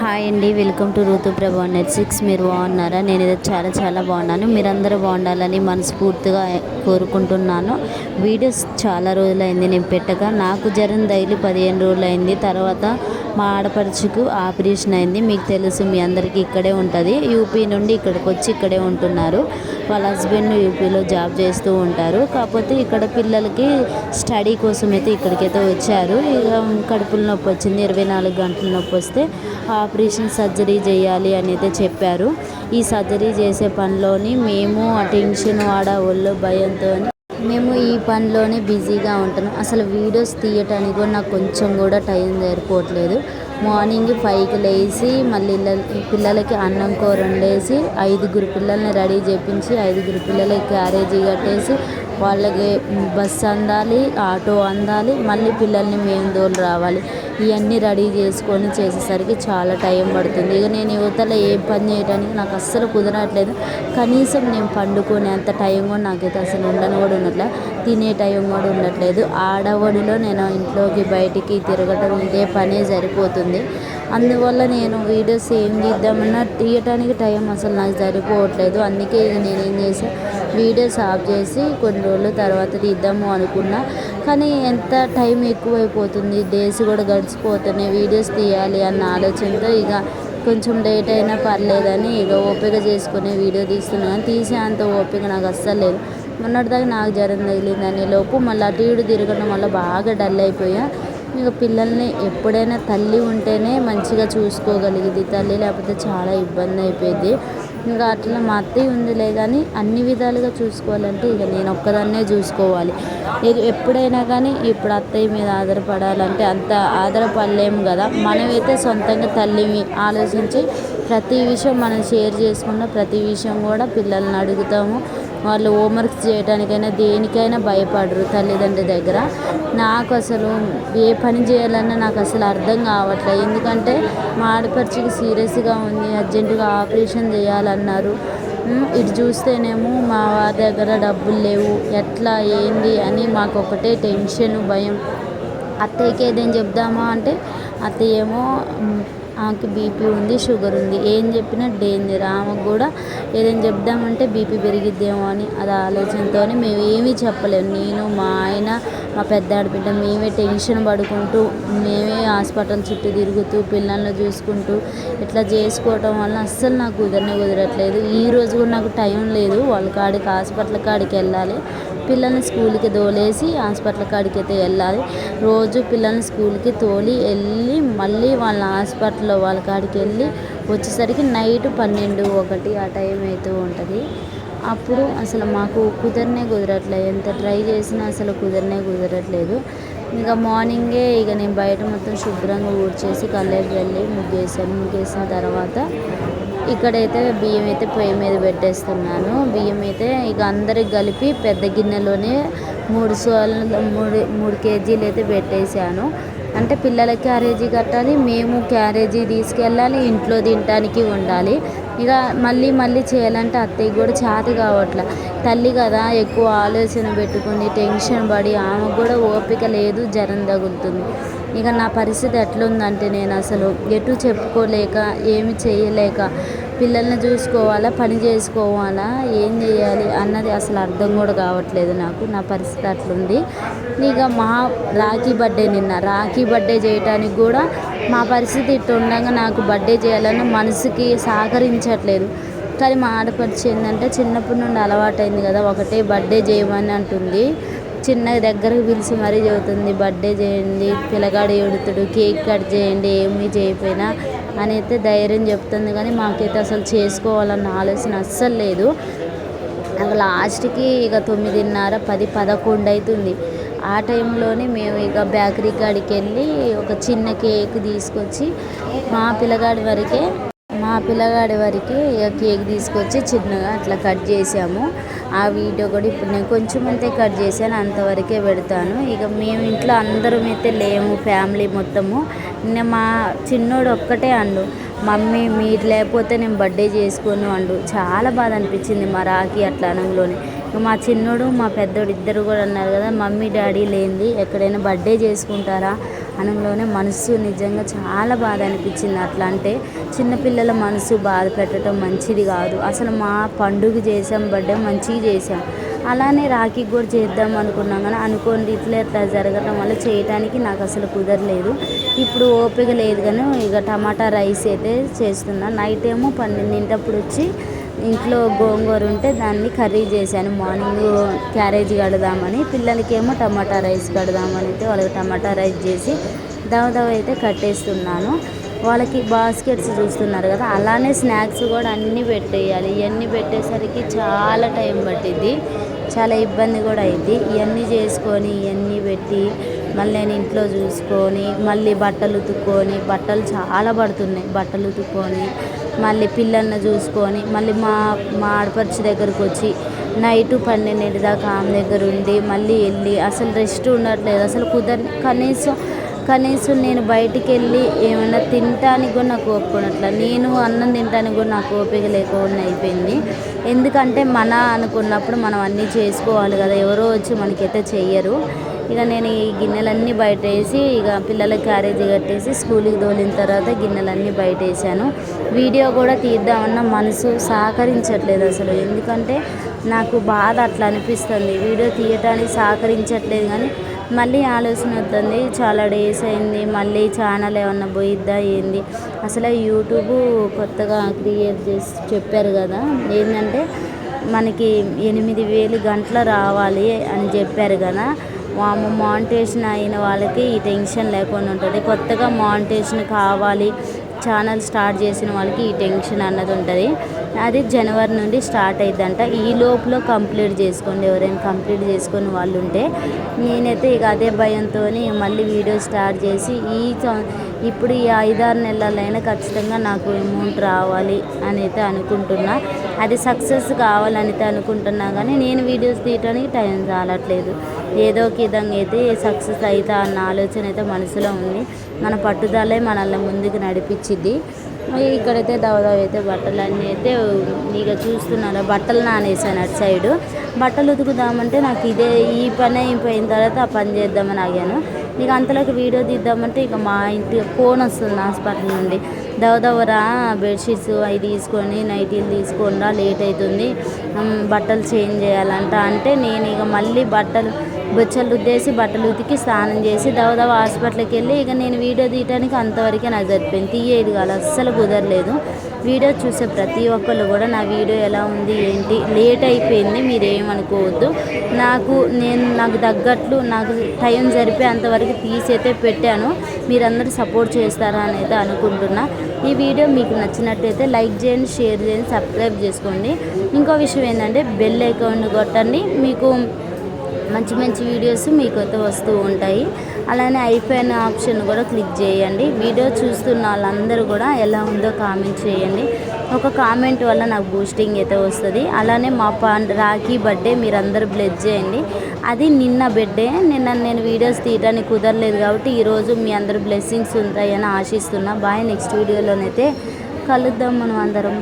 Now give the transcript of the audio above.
Hi అండి, welcome to Ruthuprabha Netflix. మీరు బాగున్నారా? నేనైతే చాలా చాలా బాగున్నాను. మీరందరూ బాగుండాలని మనస్ఫూర్తిగా కోరుకుంటున్నాను. వీడియోస్ చాలా రోజులైంది నేను పెట్టక. నాకు జరిగిన డైలీ 15 రోజులైంది. తర్వాత మా ఆడపడుచుకు ఆపరేషన్ అయింది. మీకు తెలుసు, మీ అందరికీ ఇక్కడే ఉంటుంది. యూపీ నుండి ఇక్కడికి వచ్చి ఇక్కడే ఉంటున్నారు. వాళ్ళ హస్బెండ్ యూపీలో జాబ్ చేస్తూ ఉంటారు. కాకపోతే ఇక్కడ పిల్లలకి స్టడీ కోసం అయితే ఇక్కడికైతే వచ్చారు. ఇక కడుపులో నొప్పి వచ్చింది, 24 గంటల నొప్పి వస్తే ఆపరేషన్ సర్జరీ చేయాలి అని అయితే చెప్పారు. ఈ సర్జరీ చేసే పనిలోని మేము ఆ టెన్షన్ ఒళ్ళు భయంతో మేము ఈ పనిలోనే బిజీగా ఉంటున్నాం. అసలు వీడియోస్ తీయటానికి కూడా నాకు కొంచెం కూడా టైం సరిపోవట్లేదు. మార్నింగ్ 5కి లేచి మళ్ళీ పిల్లలకి అన్నం కూర వండేసి 5గురు పిల్లల్ని రెడీ చేయించి 5గురు పిల్లలకి క్యారేజీ కట్టేసి వాళ్ళకి బస్సు అందాలి, ఆటో అందాలి, మళ్ళీ పిల్లల్ని మేము దోలు రావాలి. ఇవన్నీ రెడీ చేసుకొని చేసేసరికి చాలా టైం పడుతుంది. ఇక నేను యువతలో ఏ పని చేయడానికి నాకు అస్సలు కుదరట్లేదు. కనీసం నేను పండుకునేంత టైం కూడా నాకైతే అసలు ఉండను కూడా ఉండట్లేదు. తినే టైం కూడా ఉండట్లేదు. ఆడవడిలో నేను ఇంట్లోకి బయటికి తిరగటం ఇదే పనే సరిపోతుంది. అందువల్ల నేను వీడియోస్ ఏం తీద్దామన్నా తీయటానికి టైం అసలు నాకు సరిపోవట్లేదు. అందుకే ఇక నేనేం చేసాను, వీడియోస్ ఆఫ్ చేసి కొన్ని రోజుల తర్వాత తీద్దాము అనుకున్నా. కానీ ఎంత టైం ఎక్కువైపోతుంది, డేస్ కూడా గడిచిపోతున్నాయి. వీడియోస్ తీయాలి అన్న ఆలోచనతో ఇక కొంచెం లేట్ అయినా పర్లేదని ఇక ఓపిక చేసుకునే వీడియో తీస్తున్నాను. తీసే అంత ఓపిక నాకు అస్సలు లేదు. మొన్నటిదాకా నాకు జ్వరం తగిలిందని లోపు మళ్ళీ అటు ఇటు తిరగడం వల్ల బాగా డల్ అయిపోయా. ఇక పిల్లల్ని ఎప్పుడైనా తల్లి ఉంటేనే మంచిగా చూసుకోగలిగింది, తల్లి లేకపోతే చాలా ఇబ్బంది అయిపోయింది. ఇంకా అట్లా మా అత్తయ్య ఉందిలే కానీ అన్ని విధాలుగా చూసుకోవాలంటే ఇక నేను ఒక్కదాన్నే చూసుకోవాలి. ఎప్పుడైనా కానీ ఇప్పుడు అత్తయ్య మీద ఆధారపడాలంటే అంత ఆధారపడలేము కదా. మనమైతే సొంతంగా తల్లిని ఆలోచించి ప్రతి విషయం మనం షేర్ చేసుకున్న ప్రతి విషయం కూడా పిల్లల్ని అడుగుతాము. వాళ్ళు హోంవర్క్స్ చేయడానికైనా దేనికైనా భయపడరు తల్లిదండ్రుల దగ్గర. నాకు అసలు ఏ పని చేయాలన్నా నాకు అసలు అర్థం కావట్లేదు. ఎందుకంటే మా ఆడపడుచుకి సీరియస్గా ఉంది, అర్జెంటుగా ఆపరేషన్ చేయాలన్నారు. ఇటు చూస్తేనేమో మా వారి దగ్గర డబ్బులు లేవు. ఎట్లా ఏంది అని మాకు ఒకటే టెన్షన్, భయం. అత్తయ్యకి ఏదైనా చెప్దామా అంటే అత్తయ్య ఏమో ఆమెకి బీపీ ఉంది, షుగర్ ఉంది, ఏం చెప్పినా డేంజర్. ఆమెకు కూడా ఏదైనా చెప్దామంటే బీపీ పెరిగిద్దేమో అని అది ఆలోచనతో మేము ఏమీ చెప్పలేము. నేను, మా ఆయన, మా పెద్ద ఆడబిడ్డ మేమే టెన్షన్ పడుకుంటూ మేమే హాస్పిటల్ చుట్టూ తిరుగుతూ పిల్లల్ని చూసుకుంటూ ఇట్లా చేసుకోవటం వల్ల అస్సలు నాకు కుదరట్లేదు. ఈరోజు కూడా నాకు టైం లేదు. వాళ్ళ కాడికి హాస్పిటల్ కాడికి వెళ్ళాలి. పిల్లల్ని స్కూల్కి తోలేసి హాస్పిటల్ కాడికి అయితే వెళ్ళాలి. రోజు పిల్లల్ని స్కూల్కి తోలి వెళ్ళి మళ్ళీ వాళ్ళ హాస్పిటల్లో వాళ్ళ కాడికి వెళ్ళి వచ్చేసరికి నైట్ 12, 1 ఆ టైం అవుతూ ఉంటుంది. అప్పుడు అసలు మాకు కుదరట్లేదు. ఎంత ట్రై చేసినా అసలు కుదరట్లేదు. ఇంకా మార్నింగే ఇక నేను బయట మొత్తం శుభ్రంగా ఊడ్చేసి కల్లేకి వెళ్ళి ముగ్గేసిన తర్వాత ఇక్కడైతే బియ్యం అయితే పొయ్యి మీద పెట్టేస్తున్నాను. బియ్యం అయితే ఇక అందరికి కలిపి పెద్ద గిన్నెలోనే 3 కేజీలు అయితే పెట్టేశాను. అంటే పిల్లలకి క్యారేజీ కట్టాలి, మేము క్యారేజీ తీసుకెళ్ళాలి, ఇంట్లో తినడానికి ఉండాలి. ఇక మళ్ళీ చేయాలంటే అత్తయ్య కూడా చేత కావట్లే. తల్లి కదా, ఎక్కువ ఆలోచన పెట్టుకుని టెన్షన్ పడి ఆమెకు కూడా ఓపిక లేదు, జ్వరం తగులుతుంది. ఇక నా పరిస్థితి ఎట్లుందంటే నేను అసలు ఎటు చెప్పుకోలేక ఏమి చేయలేక పిల్లల్ని చూసుకోవాలా, పని చేసుకోవాలా, ఏం చేయాలి అన్నది అసలు అర్థం కూడా కావట్లేదు నాకు. నా పరిస్థితి అట్లుంది. ఇక మా రాఖీ బర్త్డే చేయటానికి కూడా మా పరిస్థితి ఇట్లా ఉండగా నాకు బర్త్డే చేయాలని మనసుకి సహకరించట్లేదు. కానీ మా ఆడపడుచు ఏంటంటే చిన్నప్పటి నుండి అలవాటైంది కదా, ఒకటే బర్త్డే చేయమని అంటుంది. చిన్న దగ్గరకు పిలిచి మరీ చెబుతుంది, బర్త్డే చేయండి, పిల్లగాడు ఎడుతుడు, కేక్ కట్ చేయండి, ఏమీ చేయకపోయినా అని అయితే ధైర్యం చెప్తుంది. కానీ మాకైతే అసలు చేసుకోవాలన్న ఆలోచన అస్సలు లేదు. నాకు లాస్ట్కి ఇక 9:30, 10, 11 అవుతుంది. ఆ టైంలోనే మేము ఇక బేకరీ కాడికి వెళ్ళి ఒక చిన్న కేక్ తీసుకొచ్చి మా పిల్లగాడి వరకే ఇక కేక్ తీసుకొచ్చి చిన్నగా అట్లా కట్ చేసాము. ఆ వీడియో కూడా ఇప్పుడు నేను కొంచెం అయితే కట్ చేశాను, అంతవరకే పెడతాను. ఇక మేము ఇంట్లో అందరం అయితే లేము, ఫ్యామిలీ మొత్తము. నిన్న మా చిన్నోడు ఒక్కటే అండు, మమ్మీ మీరు లేకపోతే నేను బర్త్డే చేసుకోను అండు. చాలా బాధ అనిపించింది మా రాఖీ అట్లా అనగానే. మా చిన్నోడు మా పెద్దోడు ఇద్దరు కూడా అన్నారు కదా, మమ్మీ డాడీ లేనిది ఎక్కడైనా బర్త్డే చేసుకుంటారా అనలోనే మనసు నిజంగా చాలా బాధ అనిపించింది. అట్లా అంటే చిన్నపిల్లల మనసు బాధ పెట్టడం మంచిది కాదు. అసలు మా పండుగ చేసాం, బర్త్డే మంచిగా చేసాం, అలానే రాఖీకి కూడా చేద్దాం అనుకున్నాం కానీ అనుకోని రీతిలో అట్లా జరగడం వల్ల చేయటానికి నాకు అసలు కుదరలేదు. ఇప్పుడు ఓపిక లేదు కానీ ఇక టమాటా రైస్ అయితే చేస్తున్నా. నైట్ ఏమో 12 వచ్చి ఇంట్లో గోంగూర ఉంటే దాన్ని కర్రీ చేశాను. మార్నింగ్ క్యారేజీ కడదామని, పిల్లలకేమో టమాటా రైస్ కడదామని అయితే వాళ్ళకి టమాటా రైస్ చేసి దవ అయితే కట్టేస్తున్నాను. వాళ్ళకి బాస్కెట్స్ చూస్తున్నారు కదా, అలానే స్నాక్స్ కూడా అన్నీ పెట్టేయాలి. ఇవన్నీ పెట్టేసరికి చాలా టైం పట్టిద్ది, చాలా ఇబ్బంది కూడా అయింది. ఇవన్నీ చేసుకొని ఇవన్నీ పెట్టి మళ్ళీ నేను ఇంట్లో చూసుకొని మళ్ళీ బట్టలు ఉతుక్కొని, బట్టలు చాలా పడుతున్నాయి, బట్టలు ఉతుక్కొని మళ్ళీ పిల్లల్ని చూసుకొని మళ్ళీ మా ఆడపడుచు దగ్గరకు వచ్చి నైటు 12 దాకా ఆమె దగ్గర ఉండి మళ్ళీ వెళ్ళి అసలు రెస్ట్ ఉండట్లేదు. అసలు కనీసం నేను బయటికి వెళ్ళి ఏమైనా తినటానికి కూడా నాకు ఓపిక, నేను అన్నం తినడానికి కూడా నాకు ఓపిక లేకుండా అయిపోయింది. ఎందుకంటే మన అనుకున్నప్పుడు మనం అన్నీ చేసుకోవాలి కదా, ఎవరో వచ్చి మనకైతే చెయ్యరు. ఇక నేను ఈ గిన్నెలన్నీ బయట వేసి ఇక పిల్లలకి క్యారేజీ కట్టేసి స్కూల్కి తోలిన తర్వాత గిన్నెలన్నీ బయట వేసాను. వీడియో కూడా తీద్దామన్న మనసు సహకరించట్లేదు అసలు, ఎందుకంటే నాకు బాధ అట్లా అనిపిస్తుంది. వీడియో తీయటానికి సహకరించట్లేదు కానీ మళ్ళీ ఆలోచన వస్తుంది, చాలా డేస్ అయింది, మళ్ళీ ఛానల్ ఏమన్నా పోయిద్దా ఏంది. అసలు యూట్యూబ్ కొత్తగా క్రియేట్ చేసి చెప్పారు కదా, ఏంటంటే మనకి 8,000 గంటలు రావాలి అని చెప్పారు కదా. మానిటేషన్ అయిన వాళ్ళకి ఈ టెన్షన్ లేకుండా ఉంటుంది. కొత్తగా మానిటేషన్ కావాలి ఛానల్ స్టార్ట్ చేసిన వాళ్ళకి ఈ టెన్షన్ అన్నది ఉంటుంది. అది జనవరి నుండి స్టార్ట్ అయిద్దంట. ఈ లోపల కంప్లీట్ చేసుకోండి, ఎవరైనా కంప్లీట్ చేసుకొని వాళ్ళు ఉంటే. నేనైతే ఇక అదే భయంతో మళ్ళీ వీడియో స్టార్ట్ చేసి ఇప్పుడు ఈ 5-6 నెలలైనా ఖచ్చితంగా నాకు అమౌంట్ రావాలి అని అయితే అనుకుంటున్నా. అది సక్సెస్ కావాలని అయితే అనుకుంటున్నా కానీ నేను వీడియోస్ తీయడానికి టైం చాలట్లేదు. ఏదో ఒక విధంగా అయితే సక్సెస్ అవుతా అన్న ఆలోచన అయితే మనసులో ఉంది. మన పట్టుదలే మనల్ని ముందుకు నడిపించిద్ది. ఇక్కడైతే అయితే బట్టలన్నీ అయితే ఇక చూస్తున్నారా, బట్టలు నానేసాను అటు సైడు. బట్టలు ఉతుకుదామంటే నాకు ఈ పని అయిపోయిన తర్వాత ఆ పని చేద్దామని ఆగాను. ఇక అంతలోకి వీడియో తీద్దామంటే ఇక మా ఇంటి ఫోన్ వస్తుంది హాస్పిటల్ నుండి, దవరా బెడ్షీట్స్ అవి తీసుకొని నైటీలు తీసుకోండా లేట్ అవుతుంది, బట్టలు చేంజ్ చేయాలంట అంటే నేను ఇక మళ్ళీ బొచ్చలు రుద్దేసి బట్టలు ఉతికి స్నానం చేసి హాస్పిటల్కి వెళ్ళి ఇక నేను వీడియో తీయడానికి అంతవరకే నాకు సరిపోయింది. తీయేది కాదు, అస్సలు కుదరలేదు. వీడియో చూసే ప్రతి ఒక్కళ్ళు కూడా నా వీడియో ఎలా ఉంది ఏంటి, లేట్ అయిపోయింది మీరేమనుకోవద్దు. నాకు తగ్గట్లు నాకు టైం సరిపోయి అంతవరకు తీసైతే పెట్టాను. మీరందరూ సపోర్ట్ చేస్తారా అని అయితే అనుకుంటున్నా. ఈ వీడియో మీకు నచ్చినట్టయితే లైక్ చేయండి, షేర్ చేయండి, సబ్స్క్రైబ్ చేసుకోండి. ఇంకో విషయం ఏంటంటే బెల్ ఐకాన్ కొట్టండి, మీకు మంచి వీడియోస్ మీకు అయితే వస్తూ ఉంటాయి. అలానే అయిపోయిన ఆప్షన్ కూడా క్లిక్ చేయండి. వీడియో చూస్తున్న వాళ్ళందరూ కూడా ఎలా ఉందో కామెంట్ చేయండి. ఒక కామెంట్ వల్ల నాకు బూస్టింగ్ అయితే వస్తుంది. అలానే మా రాఖీ బర్త్డే మీరందరూ బ్లెస్ చేయండి. అది నిన్న బర్త్డే, నేను వీడియోస్ తీయడానికి కుదరలేదు కాబట్టి ఈరోజు మీ అందరూ బ్లెస్సింగ్స్ ఉంటాయని ఆశిస్తున్నా. బాయ్, నెక్స్ట్ వీడియోలోనైతే కలుద్దాం మనం అందరం.